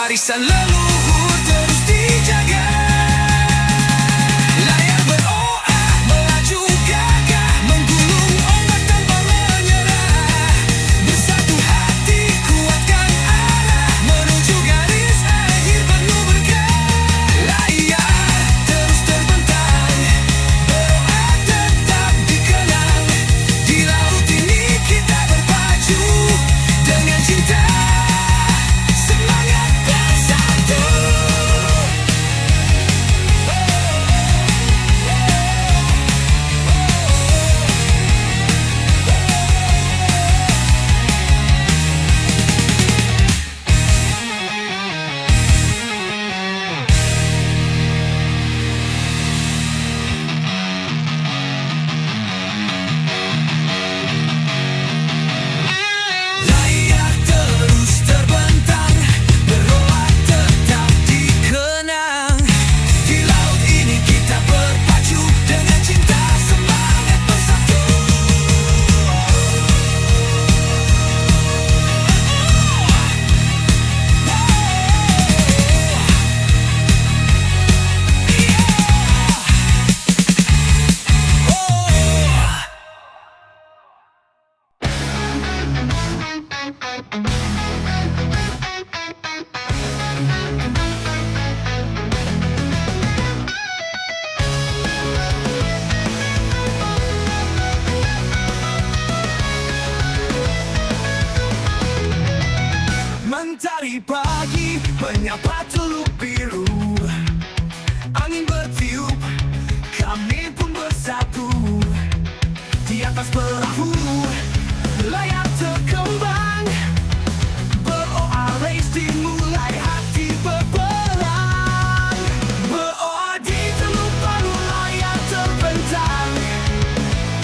Warisan leluhur terus dijaga. Layar beroah, melaju gagah, menggulung ombak tanpa menyerah. Bersatu hati, kuatkan arah, menuju garis akhir penuh berkah. Layar terus terbentang, beroah tetap dikenang. Di laut ini kita berpacu dengan cinta. Mentari pagi menyapa Teluk Biru, angin bertiup, kami pun bersatu. Di atas perahu, layar terkembang, beroah race dimulai, hati berperang. Beroah di Teluk Palu, layar terbentang,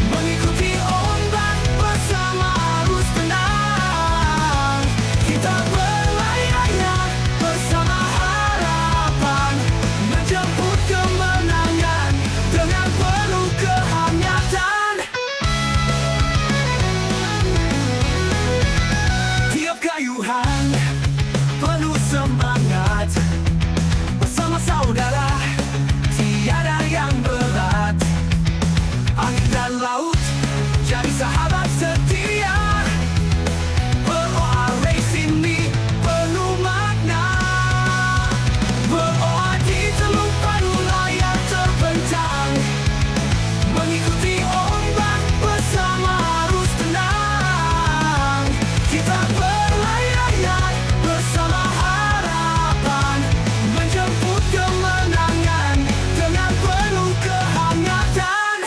mengikuti ombak bersama arus tenang. Kita berlayar bersama harapan, menjemput kemenangan dengan penuh kehangatan. Tiap kayuhan penuh semangat, bersama saudara tiada yang berat. Angin dan laut jadi sahabat setia. Beroah race ini penuh makna. Beroah di Teluk Palu, layar terbentang, mengikuti ombak bersama arus tenang. Kita berlayar bersama harapan, menjemput kemenangan dengan penuh kehangatan.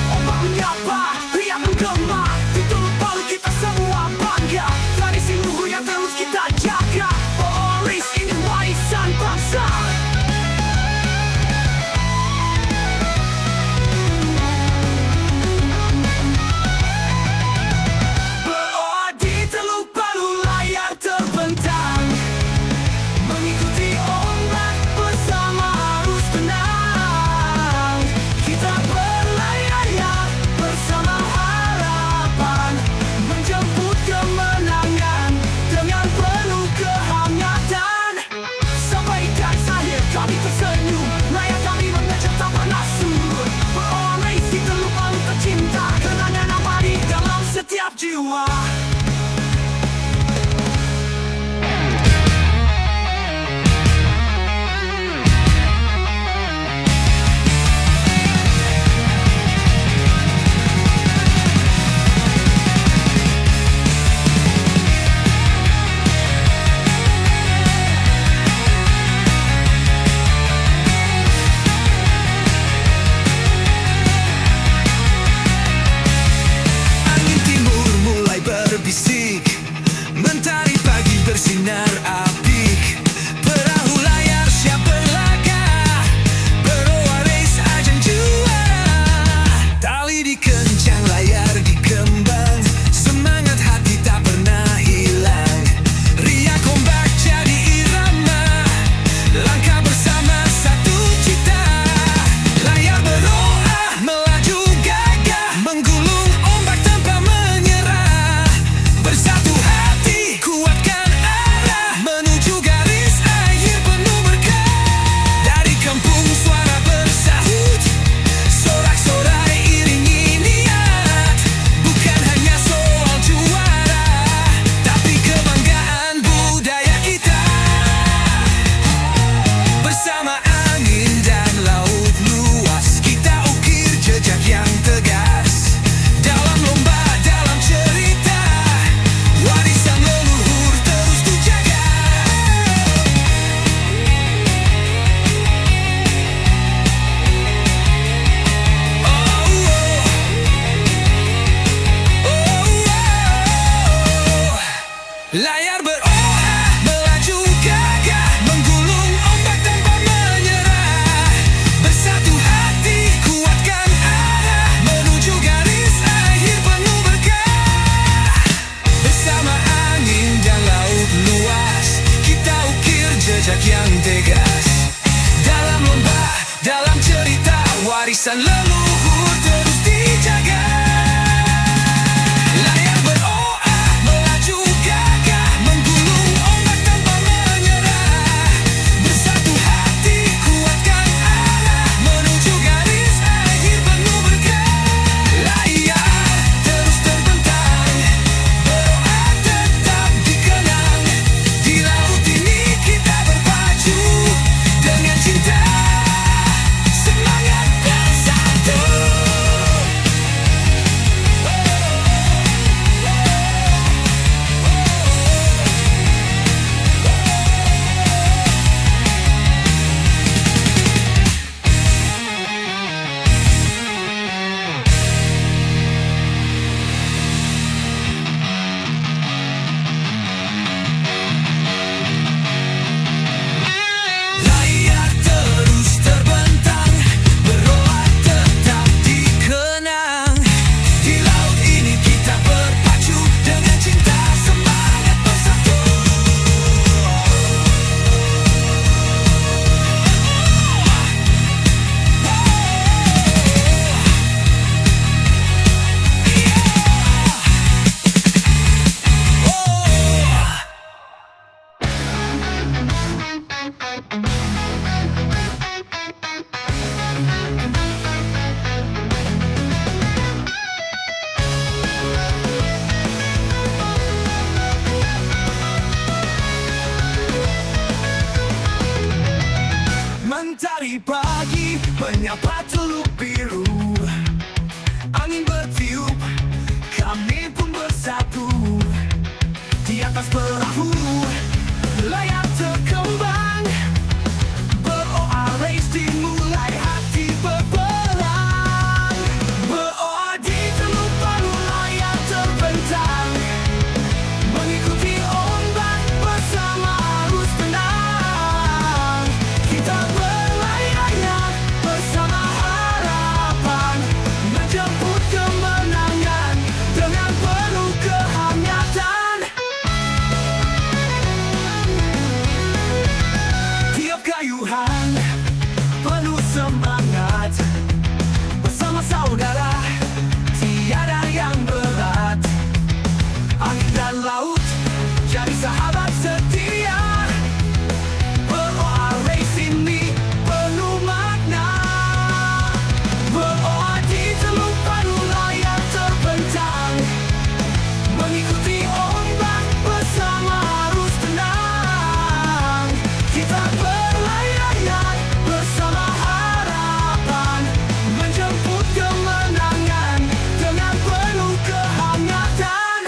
Ombak menyapa, riak menggema, di Teluk Palu kita semua bangga. Tradisi luhur yang terus kita jaga. Oh, race ini warisan bangsa. Beroah di Teluk Palu, layar terbentang, mengikuti ombak bersama arus tenang. Kita berlayar bersama harapan, menjemput kemenangan dengan penuh kehangatan. Sampai garis akhir kami tersenyum, layar kami mengejut tanpa nafsu. Beroah race di Teluk Palu tercinta, kenangan abadi dalam setiap jiwa. Angin timur mulai berbisik, luhur terus dijaga. Layar beroah, melaju gagah, menggulung ombak tanpa menyerah. Bersatu hati, kuatkan arah, menuju garis akhir penuh berkah. Layar terus terbentang, beroah tetap dikenang. Di laut ini kita berpacu dengan cinta, semangat bersatu. Layar terus terbentang, beroah tetap dikenang. Di laut ini kita berpacu dengan cinta, semangat bersatu. Mentari pagi menyapa teluk biru, angin bertiup, kami pun bersatu. Di atas perahu, layar terkembang, beroah race dimulai, hati berperang. Beroah di teluk baru, layar terbentang, mengikuti ombak bersama arus tenang. Kita berlayar bersama harapan, menjemput kemenangan dengan penuh kehangatan. Tiap kayuhan penuh semangat, bersama saudara tiada yang berat. Angin dan laut jadi sahabat setia. Beroah race ini penuh makna, beroah di teluk baru, layar terbentang, mengikuti ombak bersama arus tenang. Kita berlayar bersama harapan, menjemput kemenangan dengan penuh kehangatan.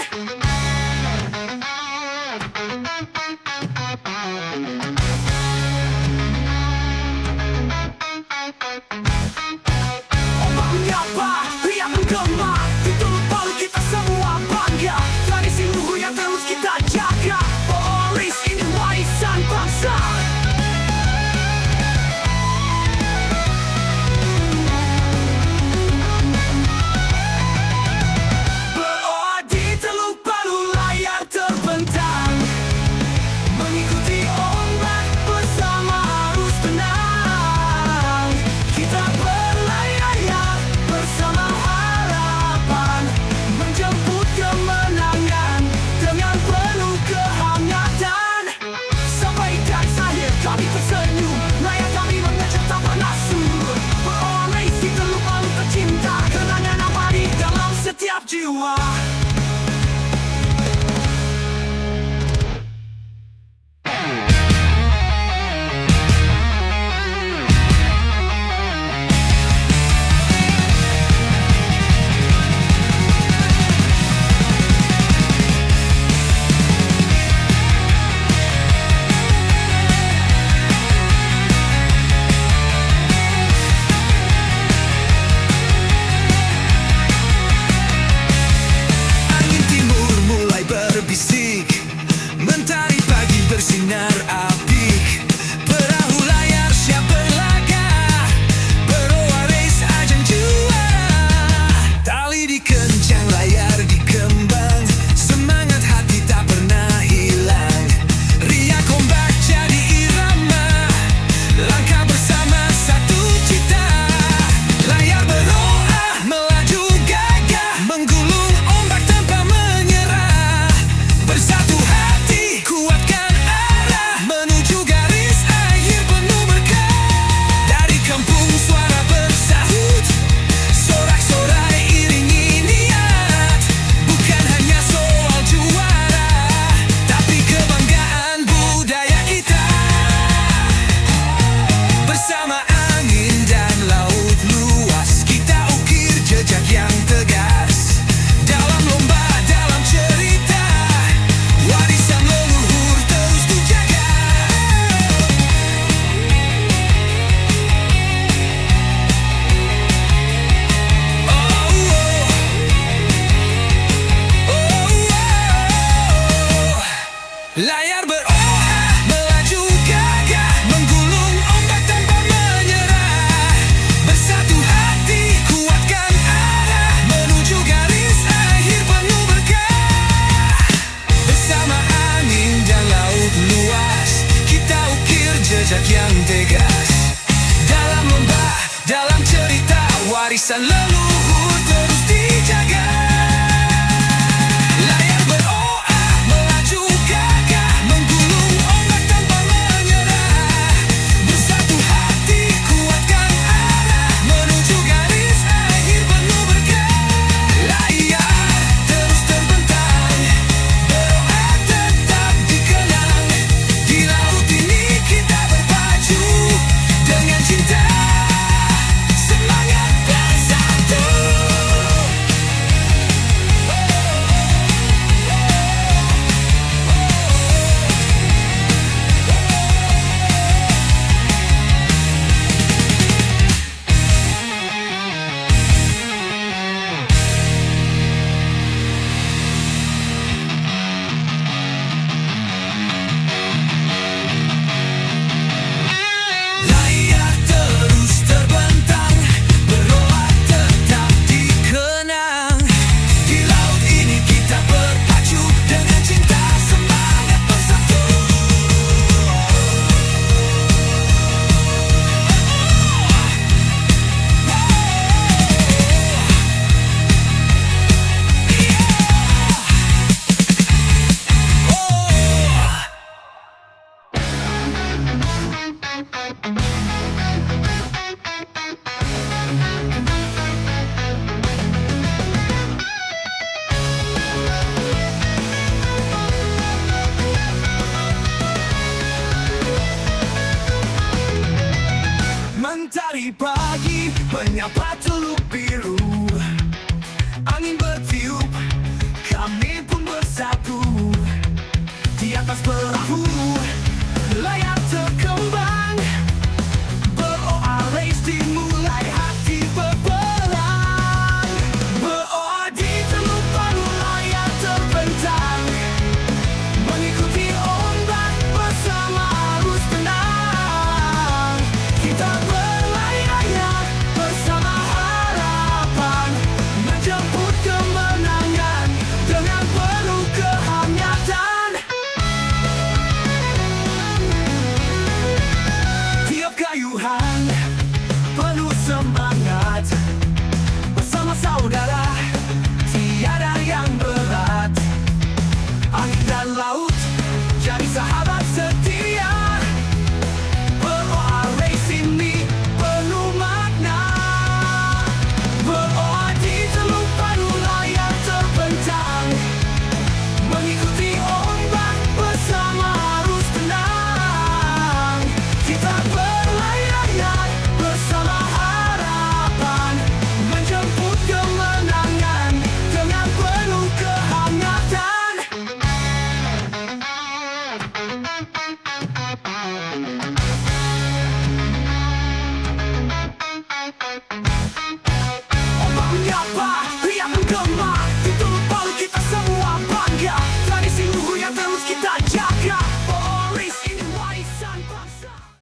Ombak menyapa, riak menggema, di teluk Palu kita semua bangga. Tradisi luhur yang terus kita jaga, Oris ini warisan bangsa. Beroah di teluk Palu, layar terbentang, mengikuti ombak bersama arus tenang. Kita berlayar bersama harapan, menjemput kemenangan dengan penuh kehangatan. Sampai garis akhir kami tersenyum, layar kami mengejar tanpa nafsu. Beroah race di teluk Palu tercinta, kenangan abadi dalam setiap jiwa.